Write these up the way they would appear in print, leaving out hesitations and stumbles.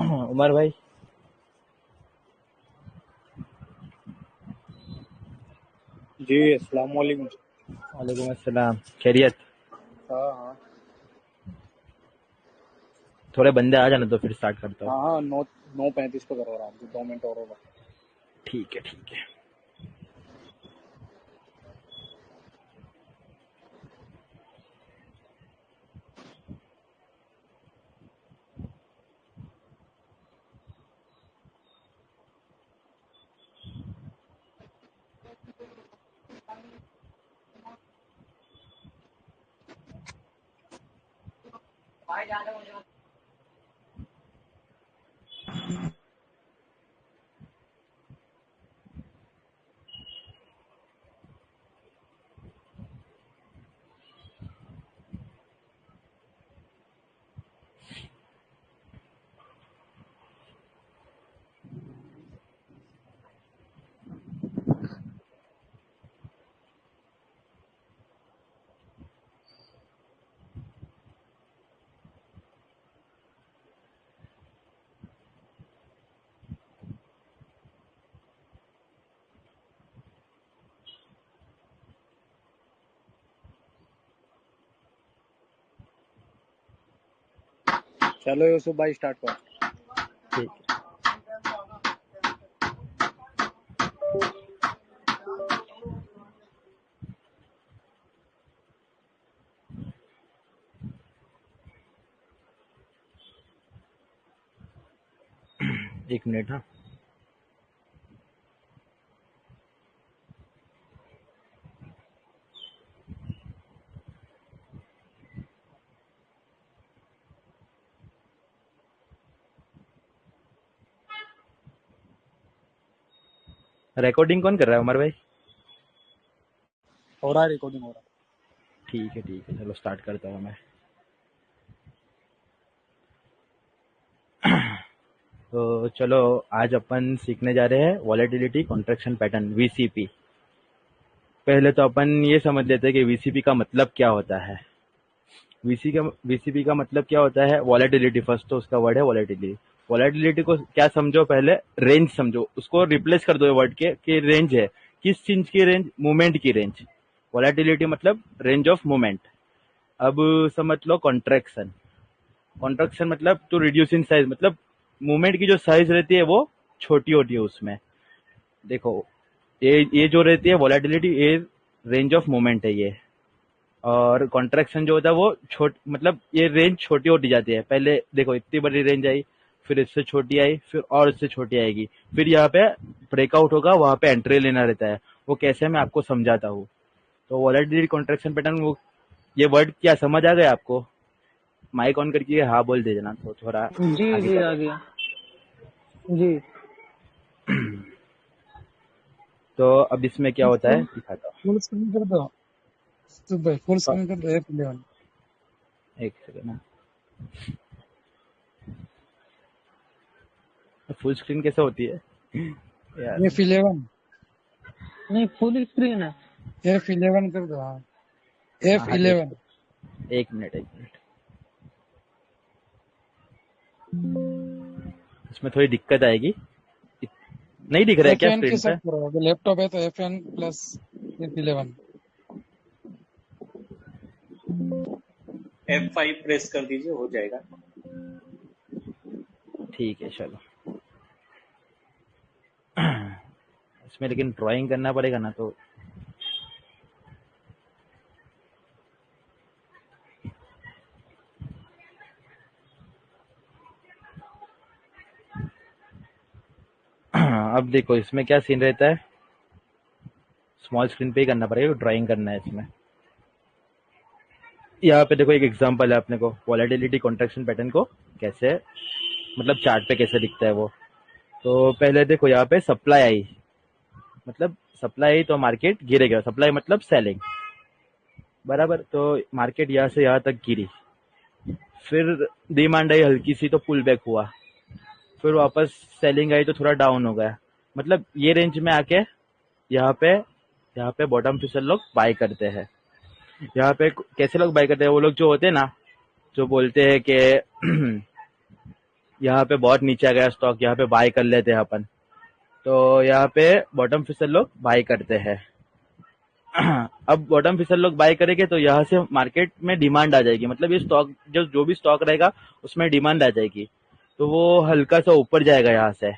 उमर भाई। जी अस्सलाम वालेकुम। वालेकुम अस्सलाम। खैरियत? हाँ हाँ थोड़े बंदे आ जाना तो फिर स्टार्ट करता हूँ। हाँ हाँ 9:35 पे करो आराम से, 2 मिनट और होगा। ठीक है ठीक है। चलो यूसुफ भाई स्टार्ट करो। ठीक है। एक मिनट। हाँ, रिकॉर्डिंग कौन कर रहा है उमर भाई? हो रहा है, रिकॉर्डिंग हो रहा ठीक है, चलो स्टार्ट करता हूँ मैं। तो चलो, आज अपन सीखने जा रहे हैं वॉलेटिलिटी कॉन्ट्रैक्शन पैटर्न, वीसीपी। पहले तो अपन ये समझ लेते हैं कि वीसीपी का मतलब क्या होता है। वीसीपी का मतलब क्या होता है? वॉलेटिलिटी। फर्स्ट तो उसका वर्ड है वॉलेटिलिटी। वॉलेटिलिटी को क्या समझो? पहले रेंज समझो, उसको रिप्लेस कर दो वर्ड के कि रेंज है। किस चीज की रेंज? मूवमेंट की रेंज। वॉलेटिलिटी मतलब रेंज ऑफ मूवमेंट। अब समझ लो कॉन्ट्रैक्शन। कॉन्ट्रैक्शन मतलब टू रिड्यूस इन साइज, मतलब मूवमेंट की जो साइज रहती है वो छोटी होती है उसमें। देखो, ये जो रहती है वॉलेटिलिटी, ये रेंज ऑफ मूवमेंट है ये। और कॉन्ट्रैक्शन जो होता है वो मतलब ये रेंज छोटी होती जाती है। पहले देखो इतनी बड़ी रेंज आई, फिर इससे छोटी आई, फिर और इससे छोटी आएगी, फिर यहाँ पे ब्रेकआउट होगा, वहां पे एंट्री लेना रहता है। वो कैसे, मैं आपको समझाता हूँ। तो वॉलेटिलिटी कॉन्ट्रैक्शन पैटर्न, वो ये वर्ड क्या समझ आ गया आपको? माइक ऑन करके हाँ बोल दे देना, तो थोड़ा जी आगे जी बढ़े। आ गया जी। तो अब इसमें क्या होता है फुल दिखाता फुल स्क्रीन कर दो तो भाई, फुल हूँ। स्क्रीन कर दो F11। एक सेकंड ना, फुल स्क्रीन कैसे होती है यार? F11 नहीं फुल स्क्रीन है। F11 कर दो। हाँ, हाँ हाँ, F11। एक मिनट एक मिनट। इसमें थोड़ी दिक्कत आएगी। नहीं दिख रहा है क्या FN के स्क्रीन साथ पे? करो, अगर लैपटॉप है तो FN प्लस F11। है। F5 प्रेस कर दीजिए, हो जाएगा। ठीक है चलो। इसमें लेकिन ड्राइंग करना पड़ेगा ना, तो अब देखो इसमें क्या सीन रहता है, स्मॉल स्क्रीन पे ही करना पड़ेगा, ड्राइंग करना है इसमें। यहाँ पे देखो एक एग्जांपल है अपने को, वॉलेटिलिटी कॉन्ट्रैक्शन पैटर्न को कैसे मतलब चार्ट पे कैसे दिखता है वो। तो पहले देखो यहाँ पे सप्लाई आई, मतलब सप्लाई आई तो मार्केट गिरेगा, सप्लाई मतलब सेलिंग, बराबर। तो मार्केट यहाँ से यहाँ तक गिरी, फिर डिमांड आई हल्की सी तो पुल बैक हुआ, फिर वापस सेलिंग आई तो थोड़ा डाउन हो गया। मतलब ये रेंज में आके यहाँ पे बॉटम फिशर लोग बाय करते हैं। यहाँ पे कैसे लोग बाय करते हैं, वो लोग जो होते हैं ना, जो बोलते हैं कि यहाँ पे बहुत नीचे आ गया स्टॉक, यहाँ पे बाय कर लेते हैं अपन, तो यहाँ पे बॉटम फिशर लोग बाय करते हैं। अब बॉटम फिशर लोग बाय करेंगे तो यहाँ से मार्केट में डिमांड आ जाएगी, मतलब ये स्टॉक जो भी स्टॉक रहेगा उसमें डिमांड आ जाएगी, तो वो हल्का सा ऊपर जाएगा, यहाँ से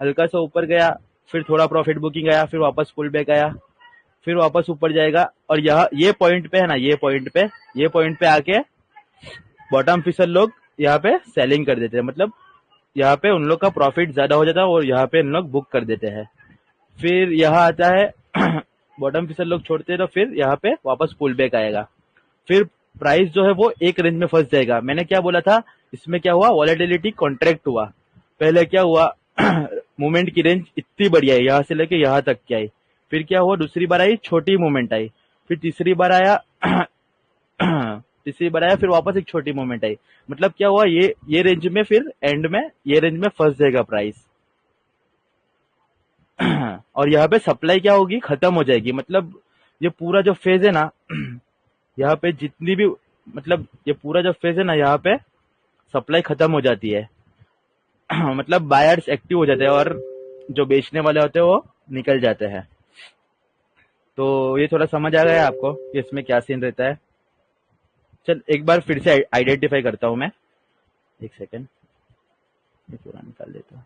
हल्का सा ऊपर गया, फिर थोड़ा प्रॉफिट बुकिंग आया, फिर वापस पुल बैक आया, फिर वापस ऊपर जाएगा, और यहाँ ये पॉइंट पे है ना, ये पॉइंट पे आके बॉटम फिशर लोग यहाँ पे सेलिंग कर देते हैं, मतलब यहाँ पे उन लोग का प्रॉफिट ज्यादा हो जाता है और यहाँ पे इन लोग बुक कर देते हैं। फिर यहाँ आता है बॉटम फिशर लोग छोड़ते हैं, तो फिर यहाँ पे वापस पुल बैक आएगा, फिर प्राइस जो है वो एक रेंज में फंस जाएगा। मैंने क्या बोला था, इसमें क्या हुआ, वॉलेटिलिटी कॉन्ट्रैक्ट हुआ। पहले क्या हुआ मूवमेंट की रेंज इतनी बढ़िया है, यहाँ से लेके यहाँ तक की आई, फिर क्या हुआ, दूसरी बार आई छोटी मूवमेंट आई, फिर तीसरी बार आया फिर वापस एक छोटी मूवमेंट आई। मतलब क्या हुआ, ये रेंज में फिर एंड में ये रेंज में फंस जाएगा प्राइस और यहाँ पे सप्लाई क्या होगी, खत्म हो जाएगी। मतलब ये पूरा जो फेज है ना यहाँ पे जितनी भी, मतलब ये पूरा जो फेज है ना, यहाँ पे सप्लाई खत्म हो जाती है मतलब बायर्स एक्टिव हो जाते हैं और जो बेचने वाले होते हैं वो निकल जाते हैं। तो ये थोड़ा समझ आ गया आपको कि इसमें क्या सीन रहता है। चल एक बार फिर से आइडेंटिफाई करता हूं मैं, एक सेकेंड, ये पूरा निकाल देता हूँ।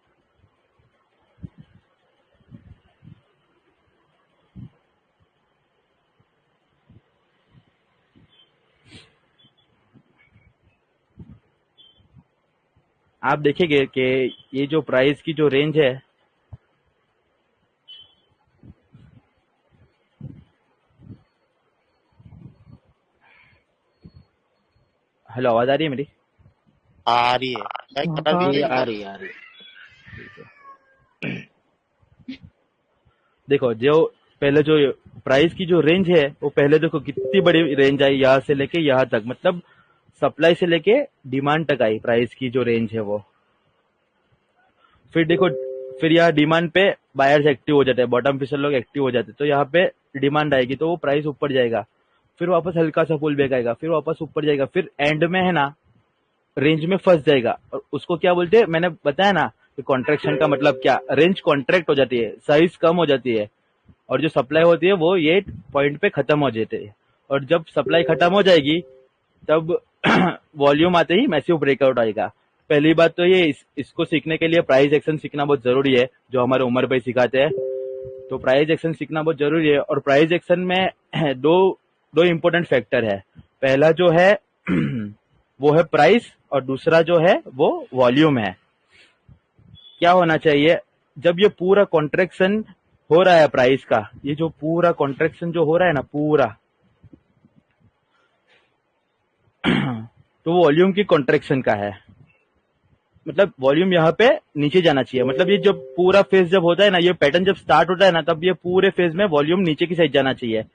आप देखेंगे कि ये जो प्राइस की जो रेंज है, हेलो आवाज आ रही है मेरी? आ रही है भाई, हाँ, कल भी आ आ रही रही देखो जो पहले जो प्राइस की जो रेंज है वो पहले देखो कितनी बड़ी रेंज आई, यहाँ से लेके यहाँ तक, मतलब सप्लाई से लेके डिमांड तक आई प्राइस की जो रेंज है वो। फिर देखो, फिर यहाँ डिमांड पे बायर्स एक्टिव हो जाते हैं, बॉटम फिशर लोग एक्टिव हो जाते हैं, तो यहाँ पे डिमांड आएगी तो वो प्राइस ऊपर जाएगा, फिर वापस हल्का सा पुल बैक आएगा, फिर वापस ऊपर जाएगा, फिर एंड में है ना रेंज में फंस जाएगा। और उसको क्या बोलते हैं, मैंने बताया ना कि कॉन्ट्रैक्शन का मतलब क्या, रेंज कॉन्ट्रैक्ट हो जाती है, साइज कम हो जाती है, और जो सप्लाई होती है वो ये पॉइंट पे खत्म हो जाती है। और जब सप्लाई खत्म हो जाएगी तब वॉल्यूम आते ही मैसिव ब्रेकआउट आएगा। पहली बात तो ये इसको सीखने के लिए प्राइस एक्शन सीखना बहुत जरूरी है, जो हमारे उमर भाई सिखाते हैं। तो प्राइस एक्शन सीखना बहुत जरूरी है, और प्राइस एक्शन में दो इम्पोर्टेंट फैक्टर है। पहला जो है वो है प्राइस, और दूसरा जो है वो वॉल्यूम है। क्या होना चाहिए, जब ये पूरा कॉन्ट्रैक्शन हो रहा है प्राइस का, ये जो पूरा कॉन्ट्रैक्शन जो हो रहा है ना पूरा, तो वॉल्यूम की कॉन्ट्रैक्शन का है, मतलब वॉल्यूम यहाँ पे नीचे जाना चाहिए। मतलब ये जब पूरा फेज जब होता है ना, ये पैटर्न जब स्टार्ट होता है ना, तब ये पूरे फेज में वॉल्यूम नीचे की साइड जाना चाहिए,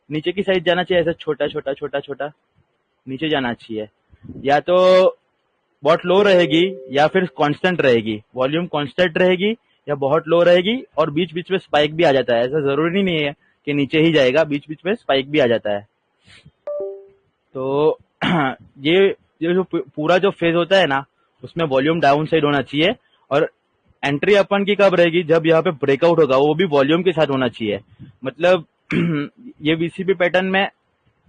नीचे की साइड जाना चाहिए, ऐसा छोटा छोटा छोटा छोटा नीचे जाना चाहिए। या तो बहुत लो रहेगी या फिर कांस्टेंट रहेगी, वॉल्यूम कांस्टेंट रहेगी या बहुत लो रहेगी, और बीच बीच में स्पाइक भी आ जाता है। ऐसा जरूरी नहीं है कि नीचे ही जाएगा, बीच बीच में स्पाइक भी आ जाता है। तो ये जो पूरा जो फेज होता है ना, उसमें वॉल्यूम डाउन साइड होना चाहिए, और एंट्री अपन की कब रहेगी, जब यहाँ पे ब्रेकआउट होगा, वो भी वॉल्यूम के साथ होना चाहिए। मतलब ये वीसीपी पैटर्न में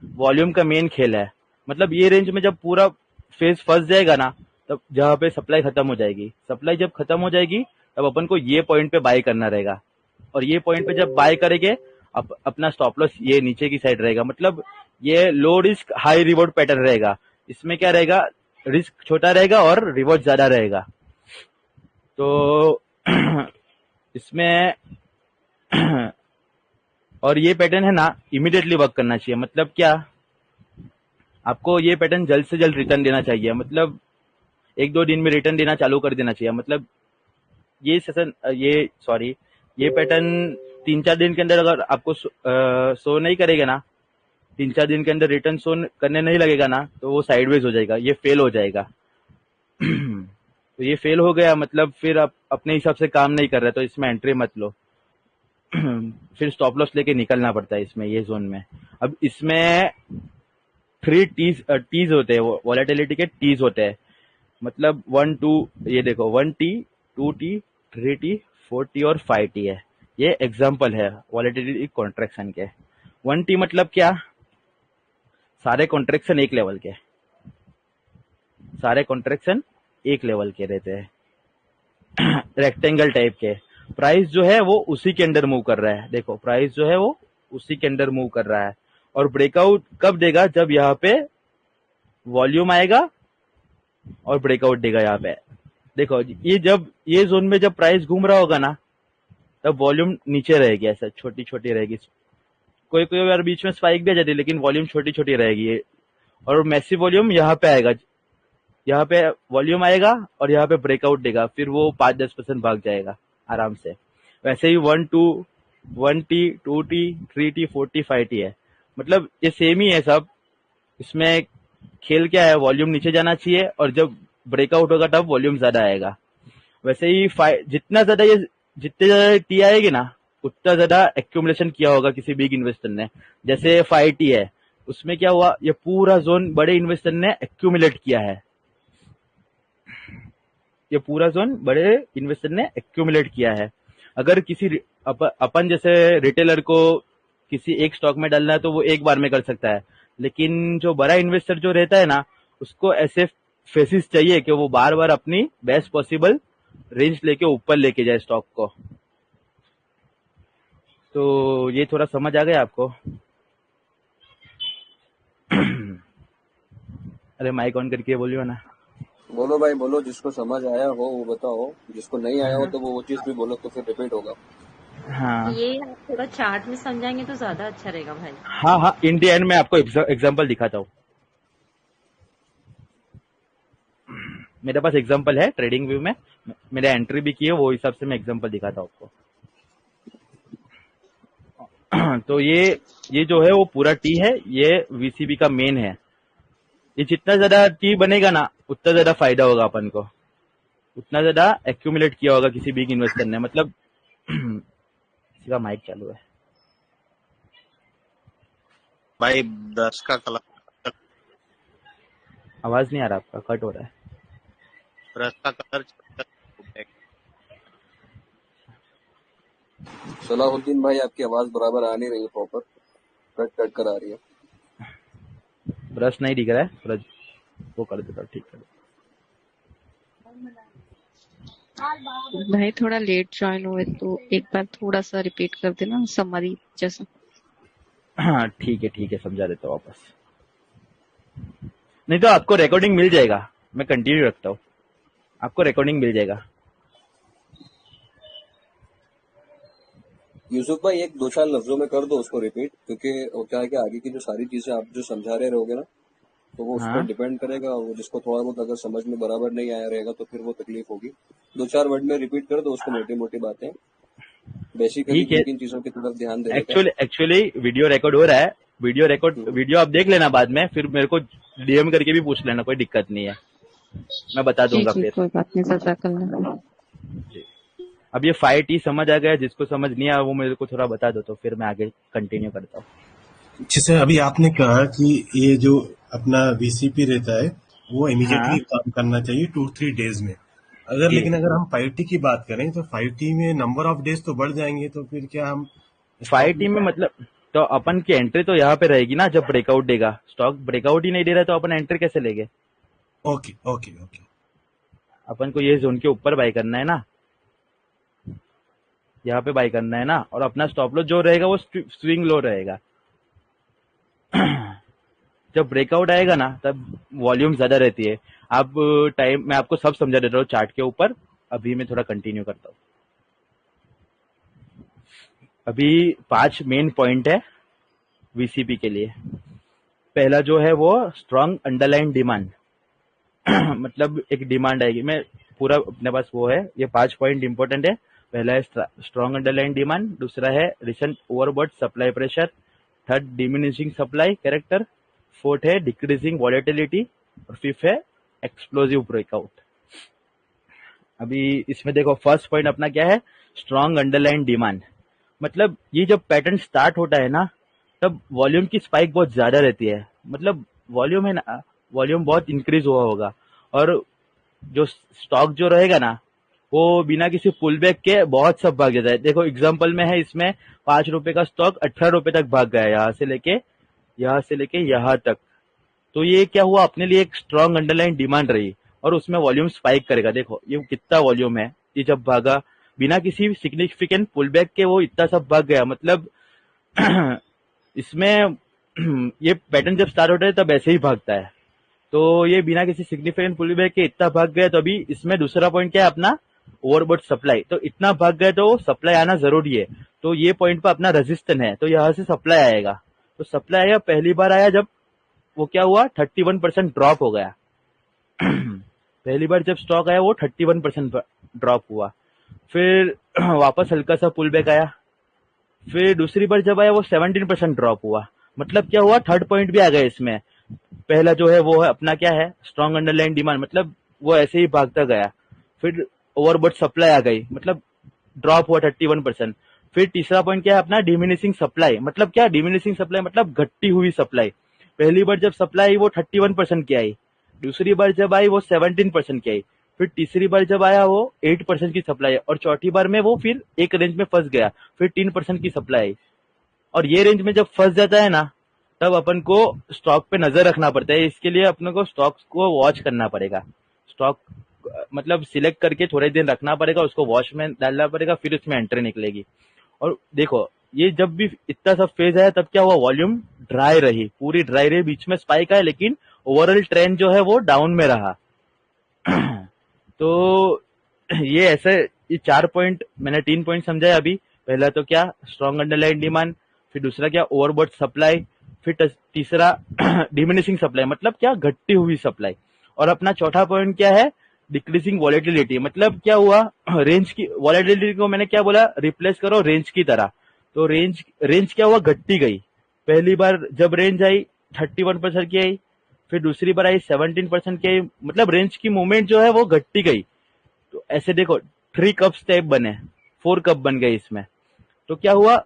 वॉल्यूम का मेन खेल है। मतलब ये रेंज में जब पूरा फेज फंस जाएगा ना, तब जहाँ पे सप्लाई खत्म हो जाएगी, सप्लाई जब खत्म हो जाएगी तब अपन को ये पॉइंट पे बाय करना रहेगा, और ये पॉइंट पे जब बाय करेंगे अपना स्टॉप लॉस ये नीचे की साइड रहेगा। मतलब ये low risk high reward pattern रहेगा। इसमें क्या रहेगा, रिस्क छोटा रहेगा और रिवॉर्ड ज्यादा रहेगा। तो इसमें और ये पैटर्न है ना, इमीडिएटली वर्क करना चाहिए। मतलब क्या, आपको ये पैटर्न जल्द से जल्द रिटर्न देना चाहिए। मतलब 1-2 दिन में रिटर्न देना चालू कर देना चाहिए। मतलब ये सेशन ये पैटर्न 3-4 दिन के अंदर अगर आपको शो नहीं करेगा ना, 3-4 दिन के अंदर रिटर्न शो करने नहीं लगेगा ना, तो वो साइडवेज हो जाएगा, ये फेल हो जाएगा। तो ये फेल हो गया मतलब फिर आप अपने हिसाब से काम नहीं कर रहे, तो इसमें एंट्री मत लो। फिर स्टॉप लॉस लेके निकलना पड़ता है इसमें, ये जोन में। अब इसमें 3 टीज होते हैं, वॉलेटिलिटी के टीज होते हैं। मतलब 1-2, ये देखो 1T, 2T, 3T, 4T और 5T है। ये एग्जाम्पल है वॉलेटिलिटी कॉन्ट्रैक्शन के। 1T मतलब क्या, सारे कॉन्ट्रैक्शन एक लेवल के, सारे कॉन्ट्रैक्शन एक लेवल के रहते हैं, रेक्टेंगल टाइप के। प्राइस जो है वो उसी के अंदर मूव कर रहा है। देखो प्राइस जो है वो उसी के अंदर मूव कर रहा है। और ब्रेकआउट कब देगा, जब यहाँ पे वॉल्यूम आएगा और ब्रेकआउट देगा। यहाँ पे देखो ये जोन में जब प्राइस घूम रहा होगा ना, तब वॉल्यूम नीचे रहेगी, ऐसा छोटी छोटी रहेगी। कोई कोई बार बीच में स्पाइक भी आ जाती है, लेकिन वॉल्यूम छोटी छोटी रहेगी। और मैसिव वॉल्यूम यहाँ पे आएगा, यहाँ पे वॉल्यूम आएगा और यहाँ पे ब्रेकआउट देगा, फिर वो 5-10% भाग जाएगा आराम से। वैसे ही 1T, 2T, 3T, 4T, 5T है। मतलब ये सेम ही है सब। इसमें खेल क्या है, वॉल्यूम नीचे जाना चाहिए और जब ब्रेकआउट होगा तब वॉल्यूम ज्यादा आएगा। वैसे ही जितने ज्यादा टी आएगी ना, उतना ज्यादा एक्यूमुलेशन किया होगा किसी बिग इन्वेस्टर ने। जैसे 5T है, उसमें क्या हुआ, ये पूरा जोन बड़े इन्वेस्टर ने एक्यूमुलेट किया है। ये पूरा जोन बड़े इन्वेस्टर ने एक्यूमुलेट किया है। अगर किसी अपन जैसे रिटेलर को किसी एक स्टॉक में डालना है तो वो एक बार में कर सकता है, लेकिन जो बड़ा इन्वेस्टर जो रहता है ना, उसको ऐसे फेसिस चाहिए कि वो बार बार अपनी बेस्ट पॉसिबल रेंज लेके ऊपर लेके जाए स्टॉक को। तो ये थोड़ा समझ आ गया आपको? अरे माइक ऑन करके बोलियो ना। बोलो भाई बोलो, जिसको समझ आया हो वो बताओ, जिसको नहीं आया हो तो वो चीज भी बोलो, तो फिर रिपीट होगा। हाँ ये आप थोड़ा चार्ट में समझाएंगे तो ज्यादा अच्छा रहेगा भाई। हाँ हाँ, इन द एंड में आपको एग्जांपल दिखाता हूँ। मेरे पास एग्जांपल है ट्रेडिंग व्यू में, मेरे एंट्री भी की है, वो हिसाब से मैं एग्जांपल दिखाता हूँ आपको। तो ये जो है वो पूरा टी है, ये वीसीबी का मेन है। ये जितना ज्यादा टी बनेगा ना, उतना ज्यादा फायदा होगा अपन को, उतना ज्यादा एक्यूमुलेट किया होगा किसी बिग इन्वेस्टर ने। मतलब किसी का माइक चालू है भाई 10 का कलर, आवाज नहीं आ रहा आपका, कट हो रहा है। 10 का कलर। सलाहुद्दीन भाई, आपकी आवाज बराबर आ नहीं रही है, प्रॉपर कट कट कर आ रही है। ब्रश नहीं दिख रहा है, थोड़ा वो कर देता, ठीक कर देता। भाई थोड़ा लेट ज्वाइन हुए तो एक बार थोड़ा सा रिपीट कर देना, समरी जैसा। हाँ ठीक है, समझा देता हूँ वापस। नहीं तो आपको रिकॉर्डिंग मिल जाएगा, मैं कंटिन्यू रखता हूँ, आपको रिकॉर्डिंग मिल जाएगा। यूसुफ भाई, एक 2-4 लफ्जों में कर दो उसको रिपीट, क्योंकि वो क्या है कि आगे की जो सारी चीजें आप जो समझा रहे रहोगे ना, तो वो उस पर हाँ डिपेंड करेगा। वो जिसको थोड़ा बहुत अगर समझ में बराबर नहीं आया रहेगा तो फिर वो तकलीफ होगी। 2-4 वर्ड में रिपीट कर दो उसको, मोटी मोटी बातें, बेसिकली ठीक है। किन किन चीजों की तरफ ध्यान देने का। एक्चुअली वीडियो रिकॉर्ड हो रहा है, वीडियो आप देख लेना बाद में, फिर मेरे को डीएम करके भी पूछ लेना, कोई दिक्कत नहीं है, मैं बता जी दूंगा जी, फिर। कोई बात नहीं, सजा करना। जी। अब ये 5T समझ आ गया, जिसको समझ नहीं आया वो मेरे को थोड़ा बता दो, तो फिर मैं आगे कंटिन्यू करता हूँ। जैसे अभी आपने कहा कि ये जो अपना वीसीपी रहता है वो इमीडिएटली हाँ काम करना चाहिए 2-3 डेज में। अगर जी, लेकिन अगर हम 5T की बात करें तो 5T में नंबर ऑफ डेज तो बढ़ जाएंगे, तो फिर क्या हम स्टॉप 5T में मतलब तो अपन की एंट्री तो यहाँ पे रहेगी ना, जब ब्रेकआउट देगा। स्टॉक ब्रेकआउट ही नहीं दे रहा तो अपन एंट्री कैसे लेंगे? ओके ओके ओके अपन को ये जोन के ऊपर बाय करना है ना, यहाँ पे बाय करना है ना, और अपना स्टॉप लॉस जो रहेगा वो स्विंग लो रहेगा। जब ब्रेकआउट आएगा ना, तब वॉल्यूम ज्यादा रहती है। अब टाइम मैं आपको सब समझा देता हूँ चार्ट के ऊपर, अभी मैं थोड़ा कंटिन्यू करता हूँ। अभी 5 मेन पॉइंट है वीसीपी के लिए। पहला जो है वो स्ट्रॉन्ग अंडरलाइन डिमांड मतलब एक डिमांड आएगी, मैं पूरा अपने पास वो है, ये 5 पॉइंट इंपॉर्टेंट है। पहला है स्ट्रॉन्ग अंडरलाइन डिमांड, दूसरा है recent overbought supply pressure, third diminishing supply character, fourth है डिक्रीजिंग वॉलेटिलिटी और फिफ्थ है एक्सप्लोजिव ब्रेकआउट। अभी इसमें देखो फर्स्ट पॉइंट अपना क्या है, स्ट्रॉन्ग अंडरलाइन डिमांड। मतलब ये जब पैटर्न स्टार्ट होता है ना, तब वॉल्यूम की स्पाइक बहुत ज्यादा रहती है। मतलब वॉल्यूम है ना, वॉल्यूम बहुत इंक्रीज हुआ होगा और जो स्टॉक जो रहेगा ना, वो बिना किसी पुल बैक के बहुत सब भाग जाता है। देखो एग्जांपल में है, इसमें 5 रुपए का स्टॉक 18 रुपए तक भाग गया, यहाँ से लेके यहाँ तक। तो ये क्या हुआ, अपने लिए एक स्ट्रॉन्ग अंडरलाइन डिमांड रही और उसमें वॉल्यूम स्पाइक करेगा। देखो ये कितना वॉल्यूम है, ये जब भागा बिना किसी सिग्निफिकेंट पुल बैक के वो इतना सब भाग गया। मतलब इसमें ये पैटर्न जब स्टार्ट होता है तब ऐसे ही भागता है, तो ये बिना किसी सिग्निफिकेंट पुल बैक के इतना भाग गया। तो अभी इसमें दूसरा पॉइंट क्या है अपना, ओवरबॉट सप्लाई। तो इतना भाग गया तो सप्लाई आना जरूरी है, तो ये पॉइंट पर अपना रेजिस्टेंस है, तो यहाँ से सप्लाई आएगा। तो सप्लाई आया, पहली बार आया जब वो क्या हुआ 31% ड्रॉप हो गया पहली बार जब स्टॉक आया वो 31% ड्रॉप हुआ, फिर वापस हल्का सा पुल बैक आया, फिर दूसरी बार जब आया वो 17% ड्रॉप हुआ। मतलब क्या हुआ, थर्ड पॉइंट भी आ गया इसमें। पहला जो है वो है अपना क्या है, स्ट्रॉन्ग अंडरलाइन डिमांड, मतलब वो ऐसे ही भागता गया। फिर ओवरबॉट सप्लाई आ गई, मतलब ड्रॉप हुआ 31%। फिर तीसरा पॉइंट क्या है अपना, डिमिनिशिंग सप्लाई। मतलब क्या, डिमिनिशिंग सप्लाई मतलब घटती हुई सप्लाई। पहली बार जब सप्लाई आई वो 31% की आई, दूसरी बार जब आई वो 17% की आई, फिर तीसरी बार जब आया वो 8% की सप्लाई आई, और चौथी बार में वो फिर एक रेंज में फंस गया, फिर 3% की सप्लाई आई। और ये रेंज में जब फंस जाता है ना, तब अपन को स्टॉक पे नजर रखना पड़ता है। इसके लिए अपने को स्टॉक्स को वॉच करना पड़ेगा। स्टॉक मतलब सिलेक्ट करके थोड़े दिन रखना पड़ेगा, उसको वॉच में डालना पड़ेगा, फिर उसमें एंट्री निकलेगी। और देखो ये जब भी इतना सब फेज आया तब क्या हुआ, वॉल्यूम ड्राई रही, पूरी ड्राई रही, बीच में स्पाइक आया, लेकिन ओवरऑल ट्रेंड जो है वो डाउन में रहा तो ये ऐसे, ये 4 पॉइंट मैंने 3 पॉइंट समझाया अभी। पहला तो क्या, स्ट्रॉन्ग अंडरलाइन डिमांड, फिर दूसरा क्या, ओवरबॉट सप्लाई, फिर तीसरा डिमिनिशिंग सप्लाई, मतलब क्या, घटती हुई सप्लाई। और अपना चौथा पॉइंट क्या है, डिक्रीजिंग वॉलेटिलिटी। मतलब क्या हुआ, रेंज की वॉलेटिलिटी को मैंने क्या बोला, रिप्लेस करो रेंज की तरह। तो रेंज क्या हुआ, घटती गई। पहली बार जब रेंज आई 31% की आई, फिर दूसरी बार आई 17% की आई, मतलब रेंज की मूवमेंट जो है वो घटती गई। तो ऐसे देखो 3 कप स्टेप बने, 4 कप बन गए इसमें। तो क्या हुआ,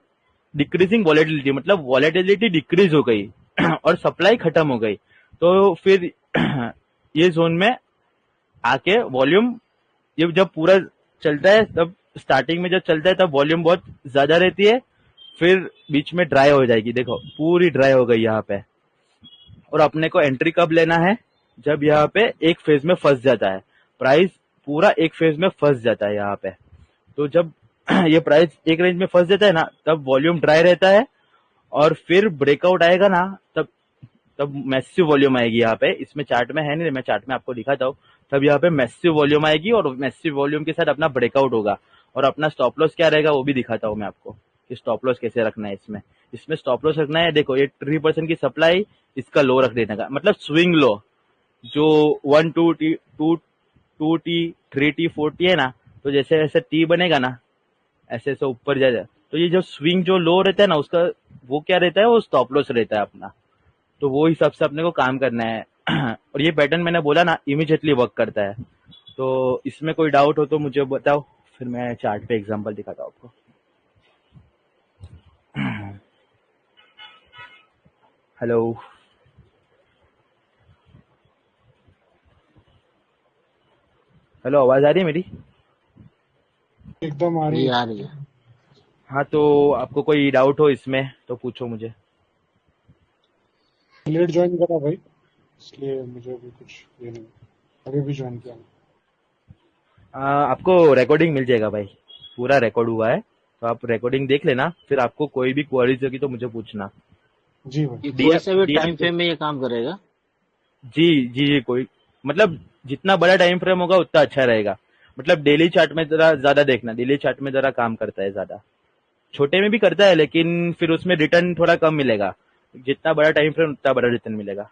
डिक्रीजिंग वॉलेटिलिटी, मतलब वॉलेटिलिटी डिक्रीज हो गई और सप्लाई खत्म हो गई। तो फिर ये जोन में आके वॉल्यूम, ये जब पूरा चलता है तब, स्टार्टिंग में जब चलता है तब वॉल्यूम बहुत ज्यादा रहती है, फिर बीच में ड्राई हो जाएगी। देखो पूरी ड्राई हो गई यहाँ पे। और अपने को एंट्री कब लेना है, जब यहाँ पे एक फेज में फंस जाता है, प्राइस पूरा एक फेज में फंस जाता है यहाँ पे। तो जब ये प्राइस एक रेंज में फंस जाता है ना, तब वॉल्यूम ड्राई रहता है, और फिर ब्रेकआउट आएगा ना, तब मैसिव वॉल्यूम आएगी यहाँ पे। इसमें चार्ट में है नहीं, मैं चार्ट में आपको दिखाता हूँ। तब यहाँ पे मैसिव वॉल्यूम आएगी और मैसिव वॉल्यूम के साथ अपना ब्रेकआउट होगा। और अपना स्टॉप लॉस क्या रहेगा वो भी दिखाता हूँ मैं आपको, कि स्टॉप लॉस कैसे रखना है। इसमें स्टॉप लॉस रखना है, देखो ये 3% की सप्लाई, इसका लो रख देने का, मतलब स्विंग लो जो 1 2 T 2 T 3 T 4 T है ना, तो जैसे ऐसे टी बनेगा ना, ऐसे ऐसे ऊपर जाएगा, तो ये जो स्विंग जो लो रहता है ना, उसका वो क्या रहता है, वो स्टॉप लॉस रहता है अपना। तो वो हिसाब से अपने को काम करना है और ये पैटर्न मैंने बोला ना, इमीडिएटली वर्क करता है। तो इसमें कोई डाउट हो तो मुझे बताओ, फिर मैं चार्ट पे एग्जांपल दिखाता हूँ आपको। हेलो, हेलो, आवाज आ रही है मेरी? एकदम आ रही है। आ रही है। हाँ, तो आपको कोई डाउट हो इसमें तो पूछो मुझे। लेट ज्वाइन करा भाई, इसलिए मुझे भी कुछ ये नहीं, अभी भी ज्वाइन किया। आपको रिकॉर्डिंग मिल जाएगा भाई, पूरा रिकॉर्ड हुआ है, तो आप रिकॉर्डिंग देख लेना, फिर आपको कोई भी क्वेरीज होगी तो मुझे पूछना। जी भाई। कोई से भी टाइम फ्रेम में ये काम करेगा? जी, कोई मतलब जितना बड़ा टाइम फ्रेम होगा उतना अच्छा रहेगा। मतलब डेली चार्ट में जरा ज्यादा देखना, डेली चार्ट में जरा काम करता है ज्यादा। छोटे में भी करता है, लेकिन फिर उसमें रिटर्न थोड़ा कम मिलेगा। जितना बड़ा टाइम फ्रेम उतना बड़ा रिटर्न मिलेगा।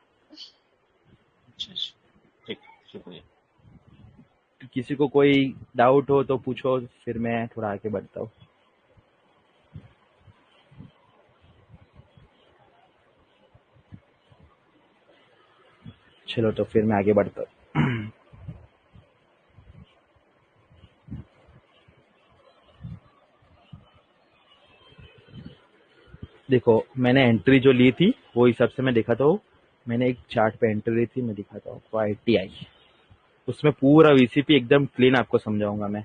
अच्छा अच्छा, ठीक, शुक्रिया। किसी को कोई डाउट हो तो पूछो, फिर मैं थोड़ा आगे बढ़ता हूँ। चलो तो फिर मैं आगे बढ़ता हूँ। देखो, मैंने एंट्री जो ली थी वो हिसाब से मैं दिखाता हूँ। मैंने एक चार्ट पे एंट्री ली थी, मैं दिखाता हूँ आपको। ITI, उसमें पूरा VCP एकदम क्लीन आपको समझाऊंगा मैं।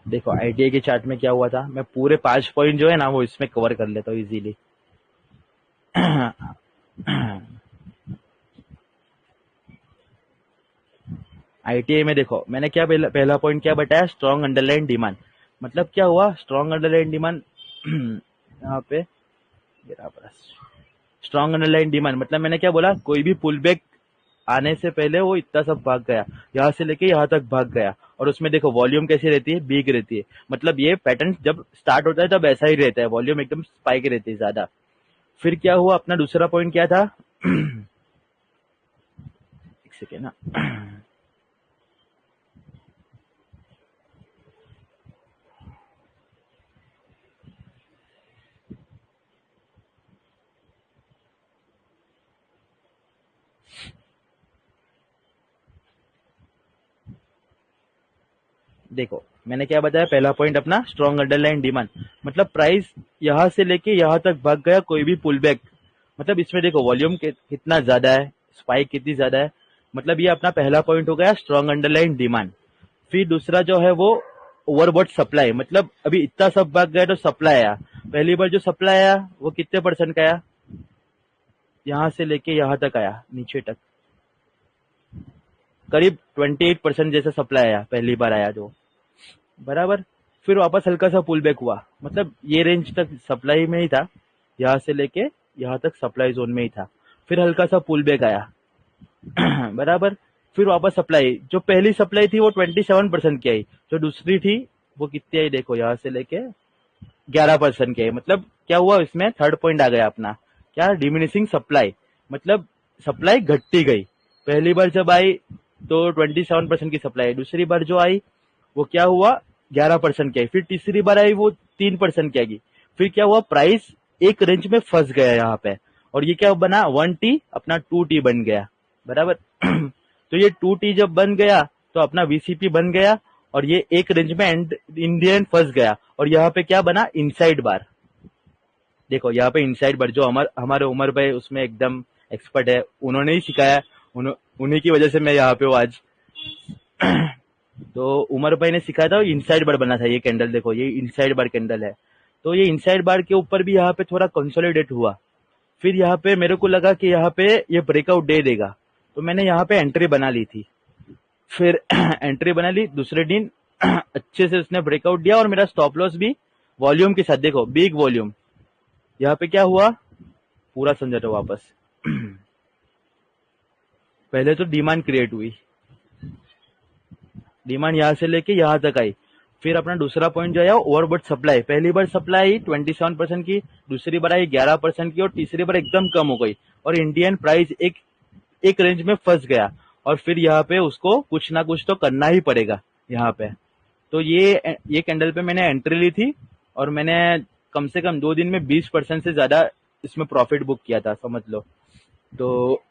देखो, ITI के चार्ट में क्या हुआ था, मैं पूरे 5 पॉइंट जो है ना वो इसमें कवर कर लेता हूँ इजीली। ITI में देखो, मैंने क्या पहला पॉइंट क्या बताया, स्ट्रॉन्ग अंडरलाइन डिमांड। मतलब क्या हुआ, स्ट्रॉन्ग अंडरलाइन डिमांड यहाँ पे स्ट्रॉन्ग अंडरलाइन डिमांड मतलब मैंने क्या बोला, कोई भी पुल बैक आने से पहले वो इतना सब भाग गया, यहाँ से लेके यहाँ तक भाग गया। और उसमें देखो वॉल्यूम कैसी रहती है, बिग रहती है। मतलब ये पैटर्न जब स्टार्ट होता है तब ऐसा ही रहता है, वॉल्यूम एकदम स्पाइक रहती है ज्यादा। फिर क्या हुआ, अपना दूसरा पॉइंट क्या था, एक सेकेंड ना। देखो, मैंने क्या बताया, पहला पॉइंट अपना स्ट्रॉन्ग अंडरलाइन डिमांड। मतलब प्राइस यहाँ से लेके यहाँ तक भाग गया, कोई भी पुल बैक। मतलब इसमें देखो वॉल्यूम कितना ज्यादा है, स्पाइक कितनी ज्यादा है। मतलब ये अपना पहला पॉइंट हो गया, स्ट्रॉन्ग अंडरलाइन डिमांड। फिर दूसरा जो है वो ओवरबॉट सप्लाई। मतलब अभी इतना सब भाग गया तो सप्लाई आया। पहली बार जो सप्लाई आया वो कितने परसेंट का आया, यहाँ से लेके यहाँ तक आया, नीचे तक करीब 28% जैसा सप्लाई आया, पहली बार आया जो, बराबर। फिर वापस हल्का सा पुल बैक हुआ, मतलब ये रेंज तक सप्लाई में ही था, यहाँ से लेके यहाँ तक सप्लाई जोन में ही था। फिर हल्का सा पुल बैक आया, बराबर। फिर वापस सप्लाई, जो पहली सप्लाई थी वो 27% की आई, जो दूसरी थी वो कितनी आई, देखो यहाँ से लेके 11% की आई। मतलब क्या हुआ, इसमें थर्ड पॉइंट आ गया अपना, क्या, डिमिनिशिंग सप्लाई। मतलब सप्लाई घटती गई। पहली बार जब आई तो 27% की सप्लाई, दूसरी बार जो आई वो क्या हुआ, 11% की आई। फिर तीसरी बार आई वो 3% की आएगी। फिर क्या हुआ, प्राइस एक रेंज में फंस गया यहाँ पे, और ये क्या बना, 1T अपना 2T बन गया, बराबर। तो ये 2T जब बन गया तो अपना VCP बन गया, और ये एक रेंज में इंडियन फंस गया। और यहाँ पे क्या बना, इनसाइड बार। देखो यहाँ पे इनसाइड बार, जो हमारे उमर भाई उसमें एकदम एक्सपर्ट है, उन्होंने ही सिखाया, उन्हीं की वजह से मैं यहाँ पे हूँ आज। तो उमर भाई ने सिखाया था, इनसाइड बार बना था ये कैंडल। देखो ये इनसाइड बार कैंडल है, तो ये इनसाइड बार के ऊपर भी यहाँ पे थोड़ा कंसोलिडेट हुआ। फिर यहाँ पे मेरे को लगा कि यहाँ पे ये ब्रेकआउट दे देगा, तो मैंने यहाँ पे एंट्री बना ली थी। फिर एंट्री बना ली, दूसरे दिन अच्छे से उसने ब्रेकआउट दिया, और मेरा स्टॉप लॉस भी वॉल्यूम के साथ, देखो बिग वॉल्यूम। यहाँ पे क्या हुआ, पूरा समझाता हूँ वापस। पहले तो डिमांड क्रिएट हुई, डिमांड यहाँ से लेके यहाँ तक आई। फिर अपना दूसरा पॉइंट जो आया, ओवरबॉट सप्लाई। पहली बार सप्लाई आई 27% की, दूसरी बार आई 11% की, और तीसरी बार एकदम कम हो गई, और इंडियन प्राइस एक रेंज में फंस गया। और फिर यहाँ पे उसको कुछ ना कुछ तो करना ही पड़ेगा यहाँ पे। तो ये कैंडल पे मैंने एंट्री ली थी, और मैंने कम से कम 2 दिन में 20% से ज्यादा इसमें प्रॉफिट बुक किया था, समझ लो। तो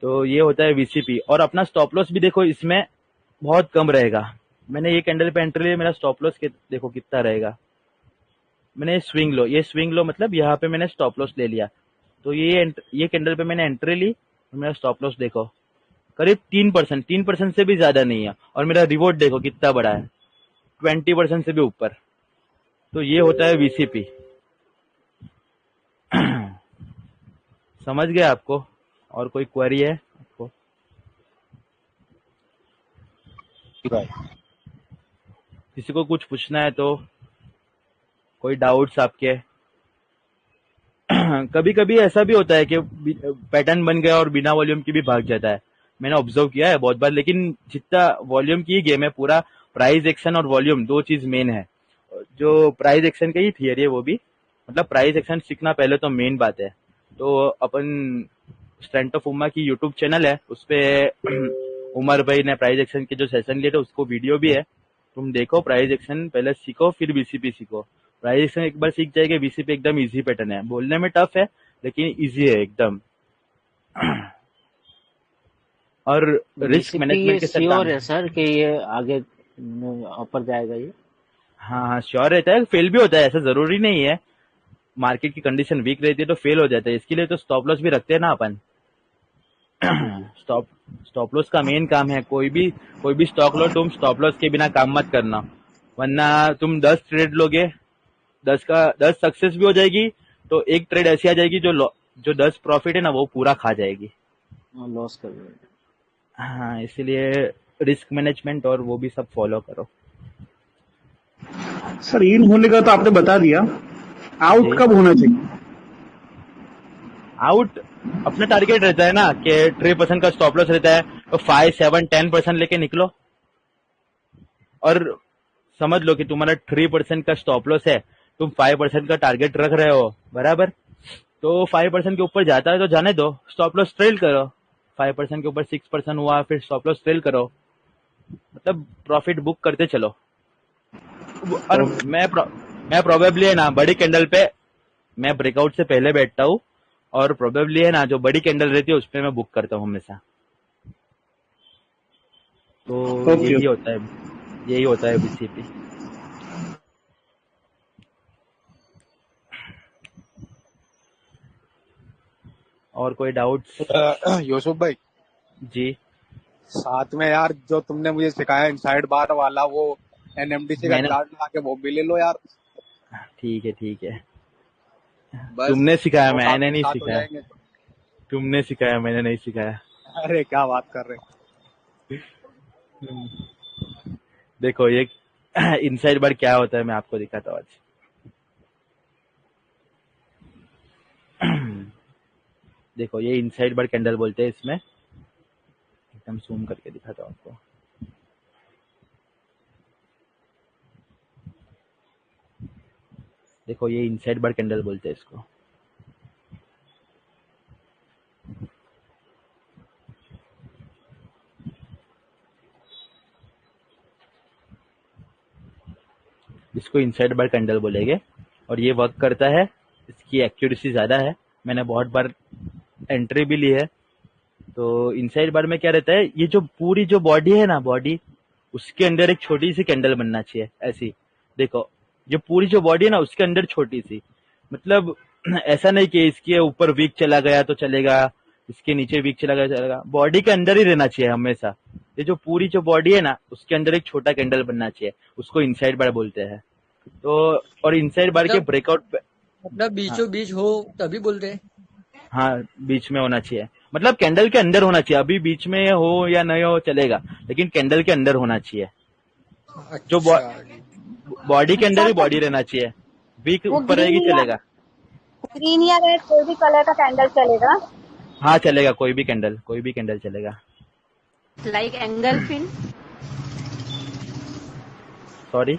तो ये होता है VCP। और अपना स्टॉप लॉस भी देखो इसमें बहुत कम रहेगा। मैंने ये कैंडल पे एंट्री ली, मेरा स्टॉप लॉस देखो कितना रहेगा। मैंने स्विंग लो मतलब यहाँ पे मैंने स्टॉप लॉस ले लिया। तो ये कैंडल पे मैंने एंट्री ली, और मेरा स्टॉप लॉस देखो करीब 3% से भी ज्यादा नहीं है। और मेरा रिवॉर्ड देखो कितना बड़ा है, 20% से भी ऊपर। तो ये होता है VCP। समझ गए आपको? और कोई क्वेरी है आपको? किसी को कुछ पूछना है तो, कोई डाउट्स आपके? कभी कभी ऐसा भी होता है कि पैटर्न बन गया और बिना वॉल्यूम की भी भाग जाता है, मैंने ऑब्जर्व किया है बहुत बार। लेकिन जितना वॉल्यूम की गेम है, पूरा प्राइस एक्शन और वॉल्यूम दो चीज मेन है। जो प्राइस एक्शन का ही थियरी है वो भी, मतलब प्राइस एक्शन सीखना पहले तो मेन बात है। तो अपन स्ट्रेंथ ऑफ उमा की यूट्यूब चैनल है, उसपे उमर भाई ने प्राइस एक्शन के जो सेशन लिए थे उसको वीडियो भी है, तुम देखो। प्राइस एक्शन पहले सीखो, फिर बीसीपी सीखो। प्राइस एक्शन एक बार सीख जाएगा, बीसीपी एकदम इजी पैटर्न है, बोलने में टफ है लेकिन इजी है एकदम। और रिस्क बीसीपी मैनेजमेंट के साथ श्योर काम। है सर कि ये आगे ऊपर जाएगा ये? हाँ हाँ श्योर रहता है, फेल भी होता है, ऐसा जरूरी नहीं है। मार्केट की कंडीशन वीक रहती है तो फेल हो जाता है, इसके लिए तो स्टॉप लॉस भी रखते हैं ना अपन। स्टॉप लॉस का मेन काम है, कोई भी स्टॉक लो तुम स्टॉप लॉस के बिना काम मत करना, वरना तुम 10 ट्रेड लोगे, 10 सक्सेस भी हो जाएगी तो एक ट्रेड ऐसी आ जाएगी जो 10 प्रॉफिट है ना वो पूरा खा जाएगी। लॉस कर देगा। हाँ, इसीलिए रिस्क मैनेजमेंट और वो भी सब फॉलो करो। सर इन होने का तो आपने बता दिया, आउट जी। कब होना चाहिए? आउट अपना टारगेट रहता है ना कि 3% का स्टॉप लॉस रहता है, तो 5, 7, 10% लेके निकलो। और समझ लो कि तुम्हारा 3% का स्टॉप लॉस है, तुम 5% का टारगेट रख रहे हो, बराबर। तो 5% के ऊपर जाता है तो जाने दो, स्टॉप लॉस ट्रेल करो। 5% के ऊपर 6% हुआ, फिर स्टॉप लॉस ट्रेल करो, मतलब प्रॉफिट बुक करते चलो। और मैं प्रोबेबली है ना बड़ी कैंडल पे, मैं ब्रेकआउट से पहले बैठता हूँ, और प्रोबेबली है ना जो बड़ी कैंडल रहती है उस पे मैं बुक करता हूँ हमेशा। तो यही होता है बीसीपी। और कोई डाउट्स? यूसुफ भाई, जी साथ में यार जो तुमने मुझे सिखाया इनसाइड बार वाला, वो एनएमडीसी का मैंने, चार्ट लगा के वो भी ले लो यार। ठीक है। बस तुमने सिखाया, दो काम मैंने एक नहीं साथ हो सिखाया। जाएंगे। तुमने सिखाया, मैंने नहीं सिखाया। अरे क्या बात कर रहे देखो ये इनसाइड बार क्या होता है मैं आपको दिखाता हूँ आज। देखो ये इनसाइड बार कैंडल बोलते हैं, इसमें एकदम जूम करके दिखाता हूँ आपको। देखो ये इनसाइड बार कैंडल बोलते हैं इसको। इसको इनसाइड बार कैंडल बोलेंगे, और ये वर्क करता है, इसकी एक्यूरेसी ज्यादा है, मैंने बहुत बार एंट्री भी ली है। तो इनसाइड बार में क्या रहता है, ये जो पूरी जो बॉडी है ना, बॉडी उसके अंदर एक छोटी सी कैंडल बनना चाहिए ऐसी। देखो ये पूरी जो बॉडी है ना उसके अंदर छोटी सी, मतलब ऐसा नहीं कि इसके ऊपर वीक चला गया तो चलेगा, इसके नीचे वीक चला गया चलेगा, बॉडी के अंदर ही रहना चाहिए हमेशा। ये जो पूरी जो बॉडी है ना उसके अंदर एक छोटा कैंडल बनना चाहिए, उसको इनसाइड बार बोलते हैं। तो और इनसाइड बार के ब्रेकआउट पे, मतलब बीचों बीच हो तभी बोलते हैं। हाँ बीच में होना चाहिए, मतलब कैंडल के अंदर होना चाहिए। अभी बीच में हो या नहीं हो चलेगा, लेकिन कैंडल के अंदर होना चाहिए। जो बॉडी के अंदर ही बॉडी रहना चाहिए, वीक ऊपर रहेगी चलेगा। ग्रीन या रेड कोई भी कलर का कैंडल चलेगा? हाँ चलेगा, कोई भी कैंडल चलेगा। Like angle fin. Sorry,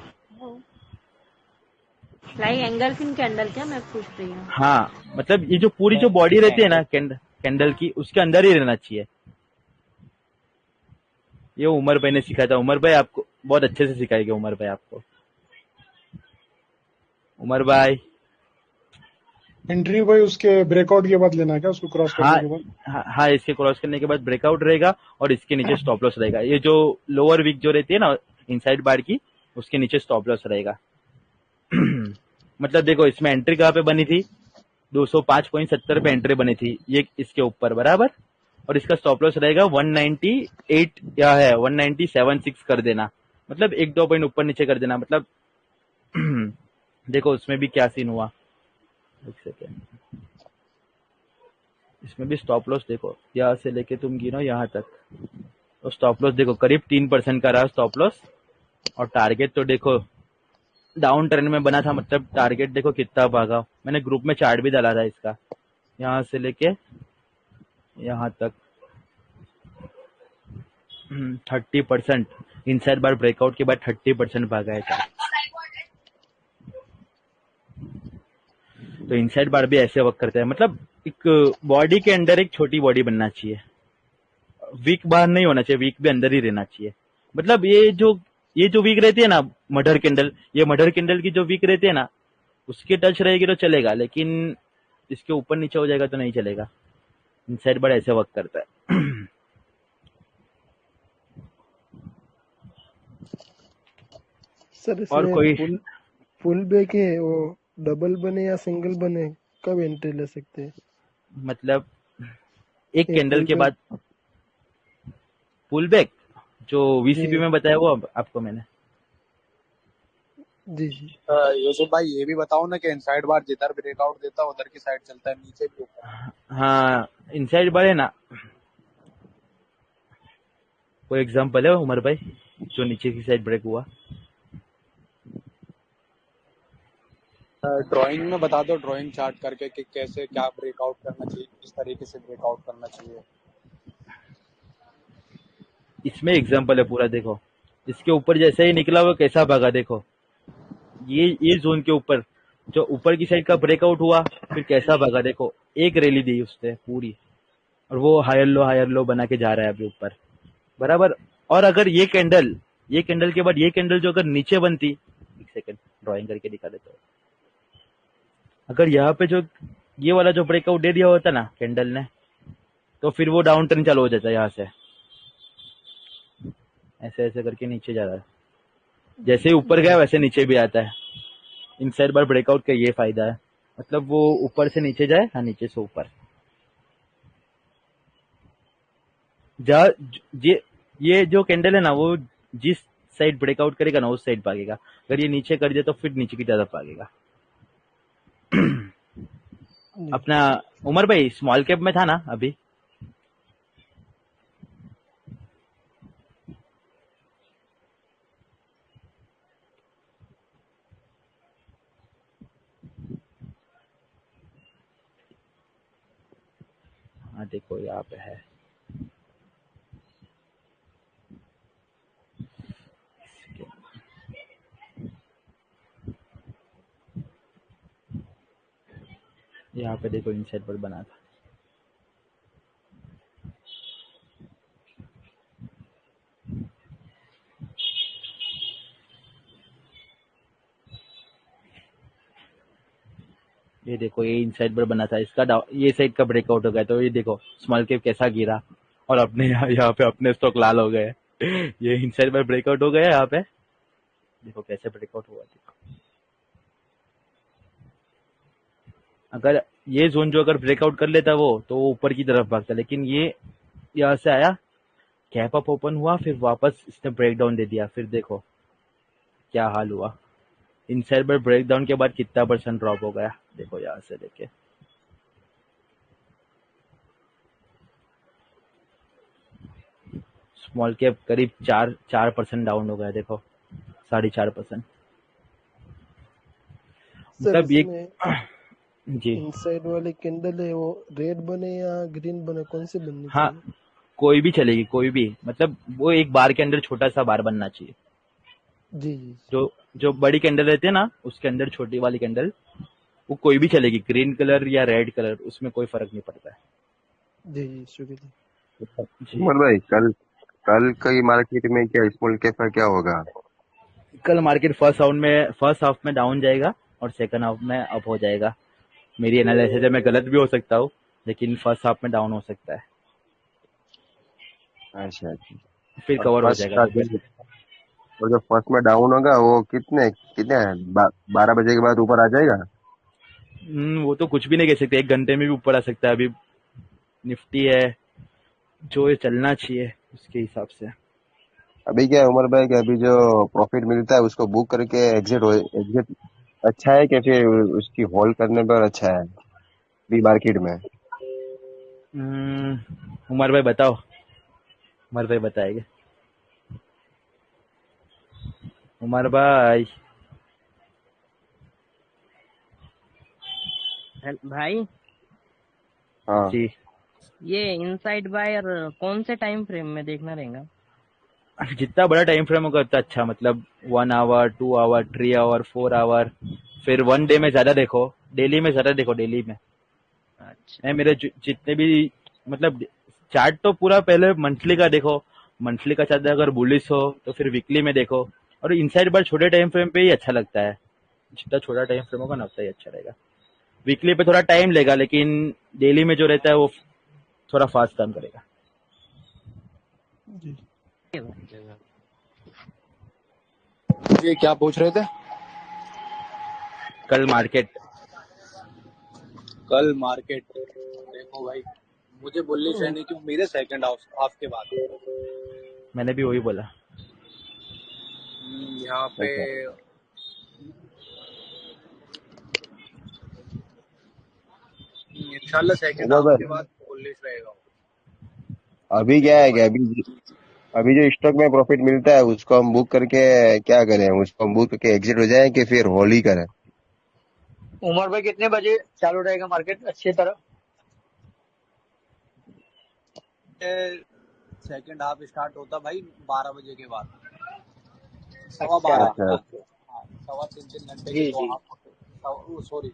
like angle fin candle क्या मैं पूछ रही हूँ? हाँ मतलब ये जो पूरी जो बॉडी रहती है ना कैंडल की, उसके अंदर ही रहना चाहिए। ये उमर भाई ने सिखाया था, उमर भाई आपको बहुत अच्छे से सिखाएंगे। उमर भाई आपको, उमर भाई एंट्री भाई उसके ब्रेकआउट के बाद लेना है क्या, उसको क्रॉस करने के बाद? हाँ इसके क्रॉस करने के बाद ब्रेकआउट रहेगा, और इसके नीचे स्टॉप लॉस रहेगा। ये जो लोअर वीक जो रहती है ना इनसाइड बार की, उसके नीचे स्टॉप लॉस रहेगा। मतलब देखो इसमें एंट्री कहाँ पे बनी थी, 205.70 पे एंट्री बनी थी, ये इसके ऊपर बराबर, और इसका स्टॉप लॉस रहेगा 198 या है 190.76 कर देना, मतलब 1-2 पॉइंट ऊपर नीचे कर देना। मतलब देखो उसमें भी क्या सीन हुआ, एक सेकेंड, इसमें भी स्टॉप लॉस देखो, यहाँ से लेके तुम गिनो यहाँ तक, तो स्टॉप लॉस देखो करीब 3% का रहा स्टॉप लॉस, और टारगेट तो देखो डाउन ट्रेंड में बना था, मतलब टारगेट देखो कितना भागा। मैंने ग्रुप में चार्ट भी डाला था इसका, यहाँ से लेके यहाँ तक 30%। इनसाइड बार ब्रेकआउट के बाद 30% भागा है चार्ट। तो इनसाइड बार भी ऐसे वर्क करता है, मतलब एक बॉडी के अंदर एक छोटी बॉडी बनना चाहिए, वीक बाहर नहीं होना चाहिए, वीक भी अंदर ही रहना चाहिए। मतलब ये जो वीक रहती है ना मर्डर कैंडल, ये मर्डर कैंडल की जो वीक रहती है ना, उसकी टच रहेगी तो चलेगा, लेकिन इसके ऊपर नीचे हो जाएगा तो नहीं चलेगा। इनसाइड बार ऐसे वर्क करता है। सर और इसमें कोई फुल बैक है, वो डबल बने या सिंगल बने, कब एंट्री ले सकते हैं? मतलब एक एक कैंडल पुल के बैक। बाद पुल बैक, जो वीसीपी जी में बताया वो आपको मैंने। जी जी। यूसुफ भाई ये भी बताओ ना कि इनसाइड बार जिधर ब्रेकआउट देता है उधर की साइड चलता है, नीचे भी ऊपर। हाँ इनसाइड बार है ना, कोई एग्जांपल है उमर भाई जो नीचे की साइड ब्रेक हुआ? ड्राइंग में बता दो, ड्राइंग चार्ट करके कि कैसे क्या ब्रेकआउट करना चाहिए, किस तरीके से ब्रेकआउट करना चाहिए। इसमें एग्जांपल है पूरा, देखो इसके ऊपर जैसे ही निकला वो कैसा भागा, देखो ये जोन के ऊपर जो ऊपर की साइड का ब्रेकआउट हुआ फिर कैसा भागा, देखो एक रैली दी उसने पूरी, और वो हायर लो बना के जा रहा है अभी ऊपर बराबर। और अगर ये कैंडल के बाद ये कैंडल जो अगर नीचे बनती, एक सेकंड ड्राइंग करके दिखा देता हूँ, अगर यहाँ पे जो ये वाला जो ब्रेकआउट दे दिया होता ना कैंडल ने, तो फिर वो डाउन ट्रेंड चालू हो जाता है। यहाँ से ऐसे ऐसे करके नीचे जा रहा है, जैसे ही ऊपर गया वैसे नीचे भी आता है। इनसाइड बार ब्रेकआउट का ये फायदा है, मतलब वो ऊपर से नीचे जाए, हाँ नीचे से ऊपर जा। ये जो कैंडल है ना, वो जिस साइड ब्रेकआउट करेगा ना उस साइड भागेगा। अगर ये नीचे कर दिया तो फिर नीचे की तरफ भागेगा। अपना उमर भाई स्मॉल कैप में था ना अभी? हाँ देखो यहाँ पे है, यहाँ पे देखो इनसाइड पर बना था। ये देखो ये इनसाइड पर बना था, इसका ये साइड का ब्रेकआउट हो गया, तो ये देखो स्मॉल कैप कैसा गिरा, और अपने यहाँ पे अपने स्टॉक लाल हो गए। ये इनसाइड पर ब्रेकआउट हो गया, यहाँ पे देखो कैसे ब्रेकआउट हुआ। देखो अगर ये जोन जो अगर ब्रेकआउट कर लेता वो, तो वो ऊपर की तरफ भागता, लेकिन ये यहाँ से आया, कैप अप ओपन हुआ, फिर वापस इसने ब्रेक डाउन दे दिया, फिर देखो क्या हाल हुआ। इनसाइड पर ब्रेक डाउन के बाद कितना % ड्रॉप हो गया, देखो यहाँ से लेके स्मॉल कैप करीब 4% डाउन हो गया, देखो 4.5%। सर मतलब ये इसमें जी इनसाइड वाले कैंडल है, वो रेड बने या ग्रीन बने, कौन से बननी हाँ, चाहिए? कोई भी चलेगी, कोई भी, मतलब वो एक बार के अंदर छोटा सा बार बनना चाहिए। जी जी जो बड़ी कैंडल रहती है ना, उसके अंदर छोटी वाली कैंडल, वो कोई भी चलेगी, ग्रीन कलर या रेड कलर, उसमें कोई फर्क नहीं पड़ता है। जी जी शुक्रिया। जी उमर भाई कल कल की मार्केट में क्या स्मॉल कैप का क्या होगा? कल मार्केट फर्स्ट हाफ में डाउन जाएगा और सेकंड हाफ में अप हो जाएगा। मेरी एनालिसिस है, मैं गलत भी हो सकता हूँ, लेकिन फर्स्ट हाफ में डाउन हो सकता है, अच्छा अच्छा। फिर और कवर हो फर्स्ट जाएगा। का और जो फर्स्ट में डाउन होगा वो कितने कितने 12 बजे के बाद ऊपर आ जाएगा? वो तो कुछ भी नहीं कह सकते, 1 घंटे में भी ऊपर आ सकता है। अभी निफ्टी है, जो ये चलना चाहिए उसके हिसाब से। अभी क्या है उमर भाई कि अभी जो प्रॉफिट मिलता है उसको बुक करके एग्जिट अच्छा है कि फिर उसकी होल्ड करने पर अच्छा है बी मार्केट में? उमर भाई बताओ, उमर भाई बताएंगे। उमर भाई भाई हाँ जी, ये इनसाइड बायर कौन से टाइम फ्रेम में देखना रहेगा? जितना बड़ा टाइम फ्रेम होगा उतना अच्छा, मतलब 1 आवर, 2 आवर, 3 आवर, 4 आवर, फिर 1 डे में ज्यादा देखो, डेली में ज्यादा देखो, डेली में। अच्छा मेरे जितने भी मतलब चार्ट तो पूरा पहले मंथली का देखो, मंथली का चार्ट अगर बुलिश हो तो फिर वीकली में देखो, और इनसाइड बार छोटे टाइम फ्रेम पे ही अच्छा लगता है, जितना छोटा टाइम फ्रेम होगा ना उतना ही अच्छा रहेगा। वीकली पे थोड़ा टाइम लेगा, लेकिन डेली में जो रहता है वो थोड़ा फास्ट काम करेगा। ये क्या पूछ रहे थे? कल मार्केट, कल मार्केट देखो भाई, मुझे बुलिश रहने की उम्मीद है सेकंड हाफ के बाद। मैंने भी वही बोला। यहाँ पे इंशाल्लाह सेकंड उमर हाफ भाई के बाद बुलिश रहेगा। अभी क्या है कि अभी जो स्टॉक में प्रॉफिट मिलता है उसको हम बुक करके क्या करें, उसको हम बुक करके एग्जिट हो जाए कि फिर होल्ड ही करें? उमर भाई कितने बजे चालू रहेगा मार्केट अच्छी तरह? सेकंड हाफ स्टार्ट होता भाई 12 बजे के बाद, 12:15। अच्छा हाँ, 3.5 घंटे जी के दो जी हाफ, सॉरी,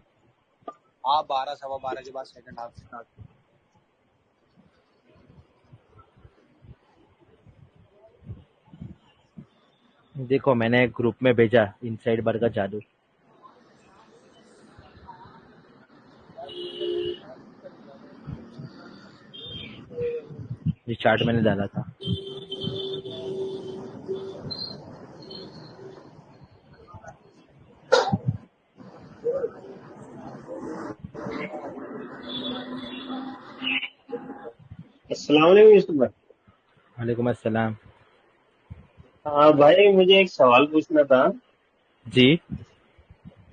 हाँ 12, 12:15 के बाद सेकंड हाफ स्टार्ट। देखो मैंने ग्रुप में भेजा इनसाइड बार का जादू, ये चार्ट मैंने डाला था। अस्सलाम वालेकुम यूसुफ भाई। वालेकुम अस्सलाम। हाँ भाई, मुझे एक सवाल पूछना था। जी,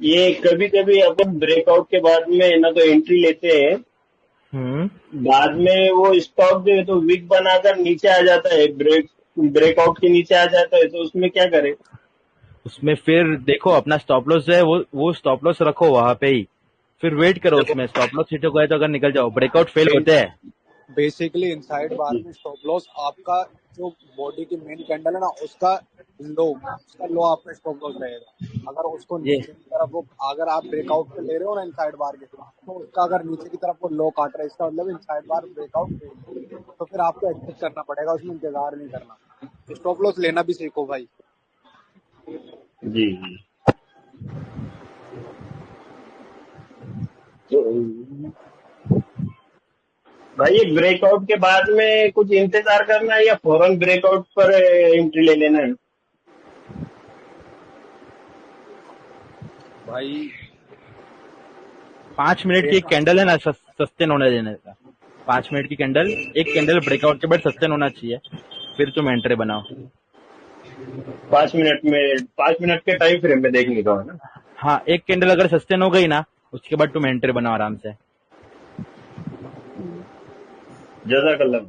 ये कभी कभी अपन ब्रेकआउट के बाद में ना तो एंट्री लेते हैं, बाद में वो स्टॉक जो है तो वीक बनाकर नीचे आ जाता है, ब्रेकआउट के नीचे आ जाता है, तो उसमें क्या करें? उसमें फिर देखो अपना स्टॉप लॉस जो है वो स्टॉप लॉस रखो वहां पे ही, फिर वेट करो, उसमें स्टॉप लॉस हिट हो गए तो अगर निकल जाओ, ब्रेकआउट फेल होते हैं। बेसिकली इनसाइड बार में स्टॉप लॉस आपका जो बॉडी की मेन कैंडल है ना उसका लो आपका स्टॉप लॉस रहेगा। अगर उसको ये नीचे की तरफ वो, अगर आप ब्रेकआउट पे ले रहे हो ना इनसाइड बार के, तो उसका अगर नीचे की तरफ वो लो काट रहा है, इसका मतलब इनसाइड बार ब्रेकआउट, तो फिर आपको एक्सेप्ट करना पड़ेगा, उसमें इंतजार नहीं करना। स्टॉप लॉस लेना भी सीखो भाई। जी जी। तो भाई ये ब्रेकआउट के बाद में कुछ इंतजार करना है या फौरन ब्रेकआउट पर एंट्री ले लेना है? भाई 5 मिनट की एक कैंडल है ना सस्टेन होने देने का, 5 मिनट की कैंडल, एक कैंडल ब्रेकआउट के बाद सस्टेन होना चाहिए, फिर तुम एंट्री बनाओ। 5 मिनट के टाइम फ्रेम में देखने का है ना? हाँ, एक कैंडल अगर सस्टेन हो गई ना उसके बाद तुम एंट्री बनाओ आराम से। जज़ाकल्लाह।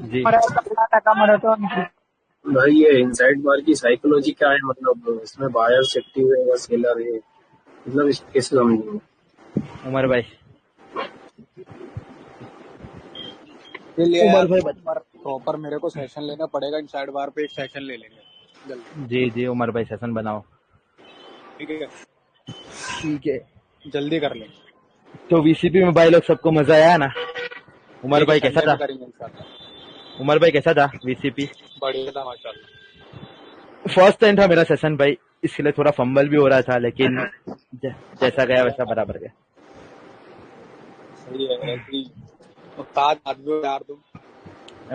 जी भाई ये इनसाइड बार की साइकोलॉजी क्या है, मतलब इसमें बायर्स एक्टिव है या सेलर है, मतलब इस कैसे समझूं? उमर भाई प्रॉपर मेरे को सेशन लेना पड़ेगा, इनसाइड बार पे एक सेशन ले लेंगे जल्दी। जी जी उमर भाई सेशन बनाओ। ठीक है ठीक है, जल्दी कर ले। तो वीसीपी में भाई लोग सबको मजा आया ना? उमर भाई कैसा था? उमर भाई कैसा था वीसीपी? बढ़िया था माशाल्लाह। फर्स्ट टाइम था मेरा सेशन भाई, इसके लिए थोड़ा फंबल भी हो रहा था, लेकिन जैसा गया वैसा बराबर गया। सही है, उस्ताद आदमी हो यार तुम।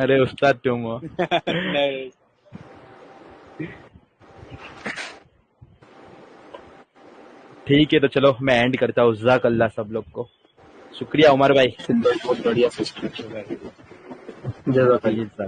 अरे उस्ताद तुम हो। नहीं ठीक है, तो चलो मैं एंड करता हूँ। जज़ाकल्लाह सब लोग को, शुक्रिया उमर भाई। बहुत बढ़िया सिस्टम है। जज़ाकल्लाह।